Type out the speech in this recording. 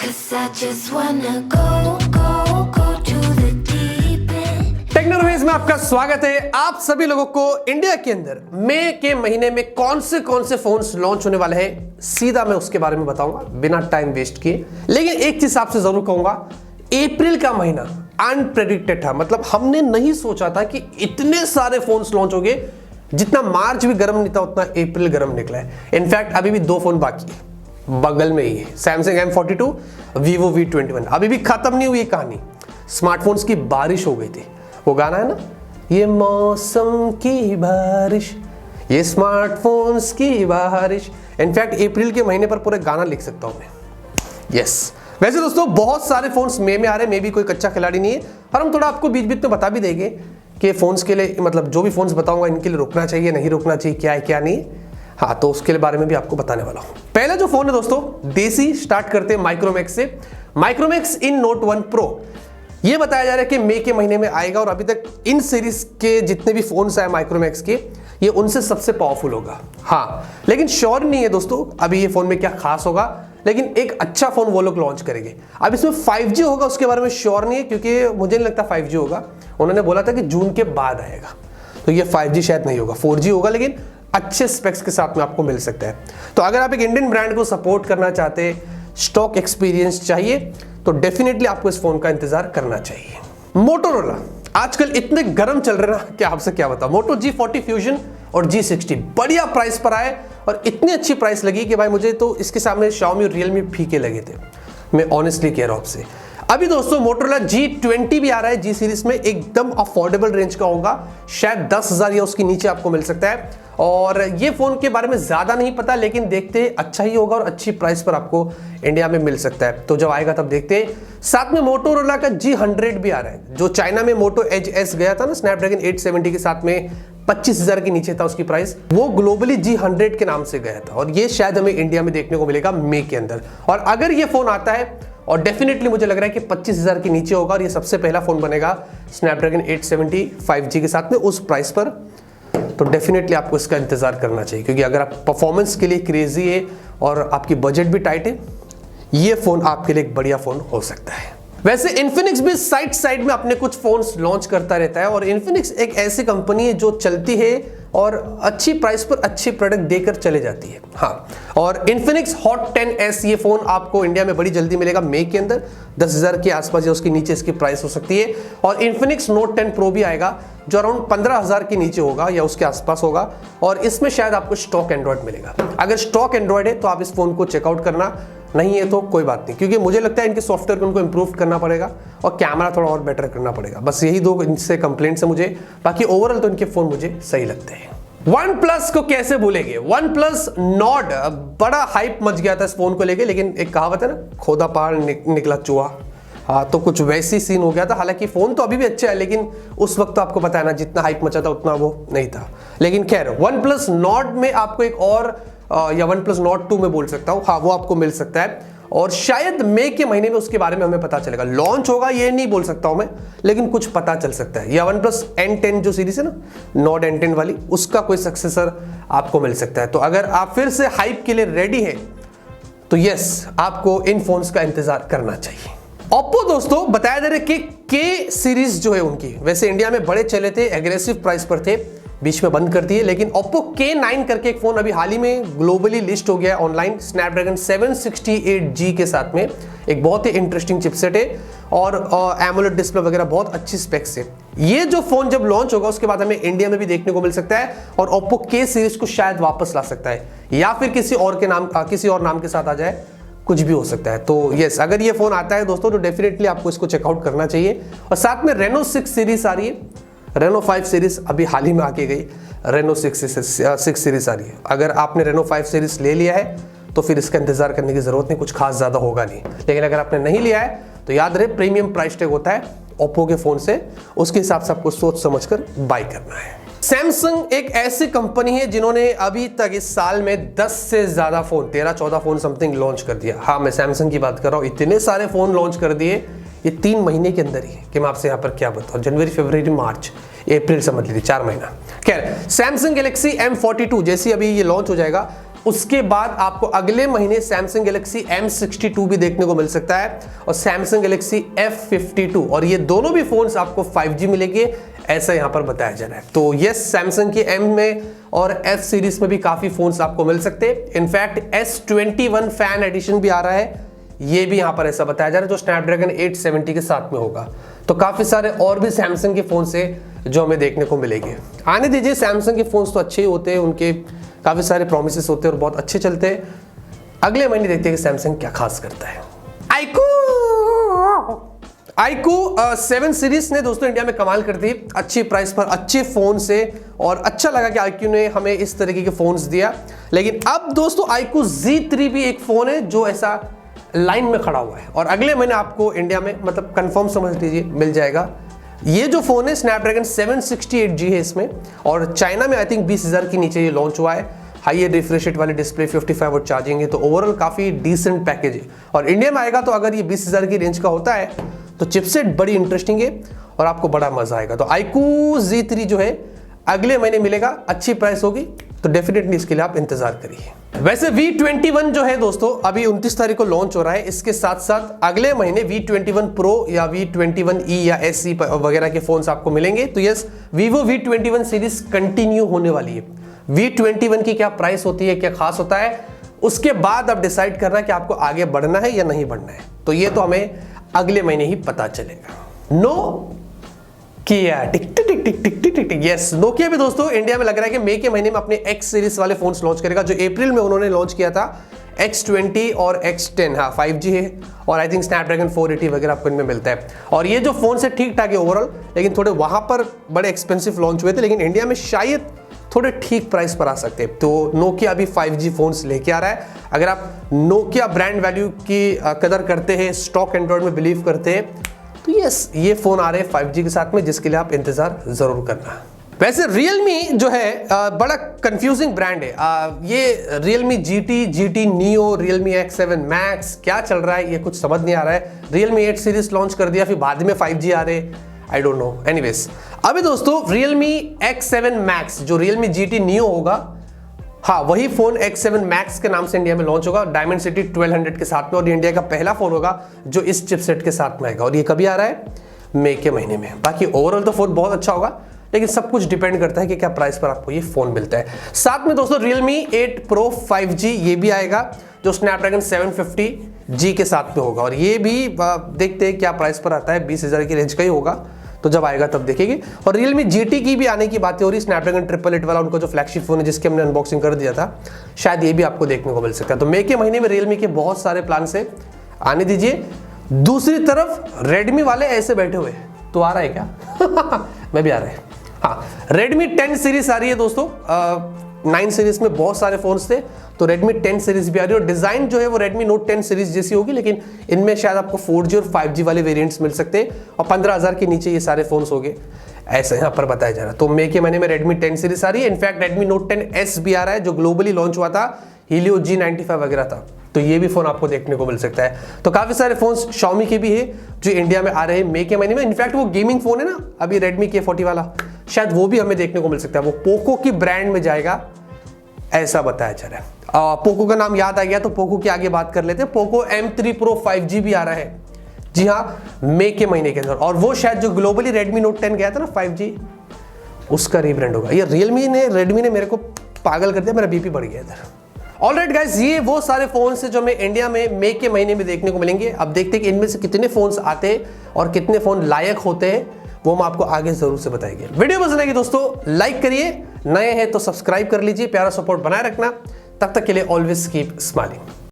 'Cause I just wanna go to the deep end. Technologies में आपका स्वागत है। आप सभी लोगों को इंडिया के अंदर मई के महीने में कौन से फोन्स लॉन्च होने वाले हैं, सीधा मैं उसके बारे में बताऊंगा बिना टाइम वेस्ट किए। लेकिन एक चीज आपसे जरूर कहूंगा, अप्रैल का महीना अनप्रेडिक्टेड था। मतलब हमने नहीं सोचा था कि इतने सारे फोन्स लॉन्च होंगे। जितना मार्च भी गर्म नहीं था उतना अप्रैल गर्म निकला है। इनफैक्ट अभी भी 2 फोन बाकी है, बगल में ही है, सैमसंग M42, Vivo V21। अभी भी खत्म नहीं हुई कहानी। स्मार्टफोन्स की बारिश हो गई थी। वो गाना है ना, ये मौसम की बारिश, ये स्मार्टफोन्स की बारिश। इनफैक्ट अप्रैल के महीने पर पूरे गाना लिख सकता हूं मैं। यस वैसे दोस्तों बहुत सारे फोन्स मई में आ रहे हैं। मैं भी कोई कच्चा खिलाड़ी नहीं है, और हम थोड़ा आपको बीच बीच में बता भी देंगे कि फोन्स के लिए, मतलब जो भी फोन्स बताऊंगा इनके लिए रुकना चाहिए नहीं रुकना चाहिए, क्या है क्या नहीं। हाँ, तो उसके बारे में भी आपको बताने वाला हूं। पहला जो फोन है दोस्तों, देसी स्टार्ट करते हैं माइक्रोमैक्स से। Micromax in note 1 pro. ये बताया जा रहा है कि मई के महीने में आएगा, और अभी तक इन सीरीज के जितने भी फोन्स आए माइक्रोमैक्स के, ये उनसे सबसे पावरफुल होगा। हाँ, लेकिन श्योर नहीं है दोस्तों अभी ये फोन में क्या खास होगा, लेकिन एक अच्छा फोन वो लोग लॉन्च करेंगे। अब इसमें 5G होगा उसके बारे में श्योर नहीं है, क्योंकि मुझे नहीं लगता 5G होगा। उन्होंने बोला था कि जून के बाद आएगा, तो ये 5G शायद नहीं होगा, 4G होगा, लेकिन अच्छे स्पेक्स के साथ में आपको मिल सकता है। तो अगर आप एक इंडियन ब्रांड को सपोर्ट करना चाहते हैं, स्टॉक एक्सपीरियंस चाहिए, तो डेफिनेटली आपको इस फोन का इंतजार करना चाहिए। मोटोरोला आजकल इतने गर्म चल रहे ना कि आपसे क्या बताऊं। मोटो G40 फ्यूजन और G60 बढ़िया प्राइस पर आए, और इतनी अच्छी प्राइस लगी कि भाई मुझे तो इसके सामने Xiaomi और Realme फीके लगे थे। मैं ऑनेस्टली कह रहा हूं आपसे। अभी दोस्तों मोटोरोला G20 भी आ रहा है G सीरीज में, एकदम अफोर्डेबल रेंज का होगा, शायद 10,000 या उसके नीचे आपको मिल सकता है। और ये फोन के बारे में ज्यादा नहीं पता, लेकिन देखते हैं अच्छा ही होगा और अच्छी प्राइस पर आपको इंडिया में मिल सकता है। तो जब आएगा तब देखते हैं। साथ में मोटोरोला का G100 भी आ रहा है, जो चाइना में मोटो एज एस गया था ना, स्नैपड्रैगन 870 के साथ में 25,000 के नीचे था उसकी प्राइस, वो ग्लोबली G100 के नाम से गया था, और ये शायद हमें इंडिया में देखने को मिलेगा मई के अंदर। और अगर ये फोन आता है, और डेफिनेटली मुझे लग रहा है कि 25,000 के नीचे होगा, और ये सबसे पहला फोन बनेगा स्नैपड्रैगन 870 5G के साथ में उस प्राइस पर, तो डेफिनेटली आपको इसका इंतजार करना चाहिए। क्योंकि अगर आप परफॉर्मेंस के लिए क्रेजी है और आपकी बजट भी टाइट है, ये फोन आपके लिए एक बढ़िया फोन हो सकता है। वैसे इन्फिनिक्स भी साइड में अपने कुछ फोन्स लॉन्च करता रहता है, और इन्फिनिक्स एक ऐसी कंपनी है जो चलती है और अच्छी प्राइस पर अच्छी प्रोडक्ट देकर चले जाती है। हाँ, और इन्फिनिक्स हॉट 10S ये फोन आपको इंडिया में बड़ी जल्दी मिलेगा मई के अंदर, 10,000 के आसपास या उसके नीचे इसकी प्राइस हो सकती है। और इन्फिनिक्स नोट 10 प्रो भी आएगा, जो अराउंड 15,000 के नीचे होगा या उसके आसपास होगा, और इसमें शायद आपको स्टॉक एंड्रॉइड मिलेगा। अगर स्टॉक एंड्रॉइड है तो आप इस फोन को चेकआउट करना, नहीं है तो कोई बात नहीं, क्योंकि मुझे लगता है इनके सॉफ्टवेयर को उनको इंप्रूव करना पड़ेगा और कैमरा थोड़ा और बेटर करना पड़ेगा। बस यही 2 इनसे कंप्लेंट्स है मुझे, बाकी ओवरऑल तो इनके फोन मुझे सही लगते हैं। OnePlus को कैसे भूलेंगे। OnePlus Nord, बड़ा हाइप मच गया था इस फोन को लेके, लेकिन एक कहावत है ना, खोदा पहाड़ निकला चूहा। हाँ, तो कुछ वैसी सीन हो गया था। हालांकि फोन तो अभी भी अच्छा है, लेकिन उस वक्त तो आपको पता है ना, जितना हाइप मचा था उतना वो नहीं था। लेकिन खैर OnePlus Nord में आपको एक और, या OnePlus Nord 2 में बोल सकता हूँ, हाँ वो आपको मिल सकता है, और शायद मई के महीने में उसके बारे में हमें पता चलेगा। लॉन्च होगा ये नहीं बोल सकता हूं मैं, लेकिन कुछ पता चल सकता है। या OnePlus N10 जो सीरीज है ना, Nord N10 वाली, उसका कोई सक्सेसर आपको मिल सकता है। तो अगर आप फिर से हाइप के लिए रेडी हैं, तो यस, आपको इन फोन्स का इंतजार करना चाहिए। Oppo दोस्तों बताया जा रहा है कि K सीरीज जो है उनकी, वैसे इंडिया में बड़े चले थे, एग्रेसिव प्राइस पर थे, बीच में बंद कर दिए, लेकिन Oppo K9 करके एक फोन अभी हाल ही में ग्लोबली लिस्ट हो गया ऑनलाइन, स्नैपड्रैगन 768G के साथ में। एक बहुत ही इंटरेस्टिंग चिपसेट है, और एमोलेड डिस्प्ले वगैरह बहुत अच्छी स्पेक्स है। ये जो फोन जब लॉन्च होगा उसके बाद हमें इंडिया में भी देखने को मिल सकता है, और Oppo K सीरीज को शायद वापस ला सकता है, या फिर किसी और नाम के साथ आ जाए, कुछ भी हो सकता है। तो यस, अगर ये फोन आता है दोस्तों तो डेफिनेटली आपको इसको चेकआउट करना चाहिए। और साथ में Reno 6 सीरीज आ रही है, Reno 5 सीरीज अभी हाल ही में आके गई, Reno 6 सीरीज आ रही है। अगर आपने Reno 5 सीरीज ले लिया है तो फिर इसका इंतजार करने की जरूरत नहीं, कुछ खास ज्यादा होगा नहीं। लेकिन अगर आपने नहीं लिया है तो याद रहे, प्रीमियम प्राइस टैग होता है Oppo के फोन से, उसके हिसाब से आपको सोच समझकर बाय करना है। सैमसंग एक ऐसी कंपनी है जिन्होंने अभी तक इस साल में 10 से ज्यादा फोन, 13-14 फोन समथिंग लॉन्च कर दिया। हाँ, मैं सैमसंग की बात कर रहा हूँ। इतने सारे फोन लॉन्च कर दिए ये 3 महीने के अंदर ही, कि मैं आपसे यहाँ पर क्या बताऊँ, जनवरी, फरवरी, मार्च, अप्रैल समझ लीजिए 4 महीना। खैर, सैमसंग गैलेक्सी M42 जैसी अभी ये लॉन्च हो जाएगा, उसके बाद आपको अगले महीने सैमसंग गैलेक्सी M62 भी देखने को मिल सकता है और सैमसंग गैलेक्सी F52, और ये दोनों भी फोन्स आपको 5G मिलेंगे, ऐसा यहां पर बताया जा रहा है। तो यस, सैमसंग के M में और F सीरीज में भी काफी फोन्स आपको मिल सकते हैं। इनफैक्ट S21 फैन एडिशन भी आ रहा है, ये भी यहां पर ऐसा बताया जा रहा है, जो स्नैपड्रैगन 870 के साथ में होगा। तो काफी सारे और भी सैमसंग के फोन से जो हमें देखने को मिलेंगे। आने दीजिए, सैमसंग के फोन्स तो अच्छे ही होते हैं, उनके काफी सारे प्रोमिसेस होते हैं और बहुत अच्छे चलते हैं। अगले महीने देखते हैं कि सैमसंग क्या खास करता है। iQOO 7 सीरीज ने दोस्तों इंडिया में कमाल कर दी, अच्छी प्राइस पर अच्छे फोन से, और अच्छा लगा कि iQOO ने हमें इस तरीके के फोन्स दिया। लेकिन अब दोस्तों iQOO Z3 भी एक फोन है जो ऐसा लाइन में खड़ा हुआ है, और अगले महीने आपको इंडिया में, मतलब कंफर्म समझ लीजिए, मिल जाएगा। ये जो फोन है स्नैपड्रैगन 768G है इसमें, और चाइना में आई थिंक 20,000 के नीचे ये लॉन्च हुआ है। हाई रिफ्रेश रेट वाली डिस्प्ले, 55 वाट चार्जिंग है, तो ओवरऑल काफी डिसेंट पैकेज है। और इंडिया में आएगा तो अगर ये 20,000 की रेंज का होता है तो चिपसेट बड़ी इंटरेस्टिंग है और आपको बड़ा मजा आएगा। तो iQOO Z3 जो है अगले महीने मिलेगा, अच्छी प्राइस होगी, तो डेफिनेटली इसके लिए आप इंतजार करिए। वैसे V21 जो है दोस्तों अभी 29 तारीख को लॉन्च हो रहा है। इसके साथ साथ अगले महीने V21 Pro या V21e या SE वगैरह के फोन्स आपको मिलेंगे। तो yes, Vivo V21 series continue होने वाली है। V21 की क्या प्राइस होती है, क्या खास होता है, उसके बाद आप डिसाइड करना है कि आपको आगे बढ़ना है या नहीं बढ़ना है। तो ये तो हमें अगले महीने ही पता चलेगा। नोकिया टिक टिक टिक टिक टिक टिक टिक, यस, नोकिया भी दोस्तों इंडिया में लग रहा है कि मई के महीने में अपने X सीरीज वाले फोन्स लॉन्च करेगा, जो अप्रैल में उन्होंने लॉन्च किया था। X20 और X10, हाँ 5G है, और आई थिंक स्नैपड्रैगन 480 वगैरह आपको इनमें मिलता है। और ये जो फोन है ठीक ठाक है ओवरऑल, लेकिन थोड़े वहां पर बड़े एक्सपेंसिव लॉन्च हुए थे, लेकिन इंडिया में शायद थोड़े ठीक प्राइस पर आ सकते हैं। तो नोकिया अभी 5G फोन्स लेके आ रहा है। अगर आप नोकिया ब्रांड वैल्यू की कदर करते हैं, स्टॉक एंड्रॉइड में बिलीव करते हैं, तो यस, ये फोन आ रहे हैं 5G के साथ में, जिसके लिए आप इंतजार जरूर करना। वैसे Realme जो है बड़ा कंफ्यूजिंग ब्रांड है। ये Realme GT Neo, Realme X7 Max, क्या चल रहा है ये कुछ समझ नहीं आ रहा है। Realme 8 सीरीज लॉन्च कर दिया, फिर बाद में 5G आ रहे, आई डोंट नो। एनीवेज, अभी दोस्तों Realme X7 Max जो Realme GT Neo होगा, हाँ वही फोन X7 Max के नाम से इंडिया में लॉन्च होगा, Dimensity 1200 के साथ में, और इंडिया का पहला फोन होगा जो इस चिपसेट के साथ में आएगा। और ये कभी आ रहा है? मई के महीने में। बाकी ओवरऑल तो फोन बहुत अच्छा होगा, लेकिन सब कुछ डिपेंड करता है कि क्या प्राइस पर आपको ये फोन मिलता है। साथ में दोस्तों Realme 8 Pro 5G ये भी आएगा, जो स्नैपड्रैगन 750G के साथ में होगा, और ये भी देखते हैं क्या प्राइस पर आता है, 20,000 की रेंज का ही होगा, तो जब आएगा तब देखेंगे। और Realme GT की भी आने की बातें हो रही, स्नैपड्रैगन 888 वाला उनका जो फ्लैगशिप फोन है, जिसके हमने अनबॉक्सिंग कर दिया था, शायद ये भी आपको देखने को मिल सकता है। तो मई के महीने में Realme के बहुत सारे प्लान से आने दीजिए। दूसरी तरफ Redmi वाले ऐसे बैठे हुए, तो आ रहा है क्या? मैं भी आ रहा है। हाँ, Redmi 10 सीरीज आ रही है दोस्तों। 9 सीरीज में बहुत सारे फोन्स थे, तो Redmi 10 सीरीज भी आ रही है, और डिजाइन जो है वो Redmi Note 10 सीरीज जैसी होगी, लेकिन इनमें शायद आपको 4G और 5G वाले वेरिएंट्स मिल सकते हैं, और 15,000 के नीचे ये सारे फोन्स होंगे, ऐसा यहाँ पर बताया जा रहा है। तो मई के महीने में Redmi 10 सीरीज आ रही है। इनफैक्ट Redmi Note 10S भी आ रहा है, जो ग्लोबली लॉन्च हुआ था, Helio G95 वगैरह था, तो ये भी फोन आपको देखने को मिल सकता है। तो काफी सारे फोन्स Xiaomi के भी है जो इंडिया में आ रहे हैं मई के महीने में। इनफैक्ट वो गेमिंग फोन है ना अभी Redmi K40 वाला, शायद वो भी हमें देखने को मिल सकता है। वो पोको की ब्रांड में जाएगा, ऐसा बताया जा रहा है। पोको का नाम याद आ गया तो पोको की आगे बात कर लेते हैं। पोको M3 Pro 5G भी आ रहा है, जी हाँ, मई के महीने के अंदर, और वो शायद जो ग्लोबली Redmi Note 10 गया था ना 5G, उसका रीब्रांड होगा। ये Redmi ने मेरे को पागल कर दिया, मेरा बीपी बढ़ गया इधर। ऑलराइट गाइस, ये वो सारे फोन्स हैं जो हमें इंडिया में मई के महीने में देखने को मिलेंगे। अब देखते हैं कि इनमें से कितने फोन्स आते हैं और कितने फोन लायक होते हैं, वो हम आपको आगे जरूर से बताएंगे। वीडियो पसंद आएगी दोस्तों लाइक करिए, नए हैं तो सब्सक्राइब कर लीजिए, प्यारा सपोर्ट बनाए रखना। तब तक के लिए ऑलवेज कीप स्माइलिंग।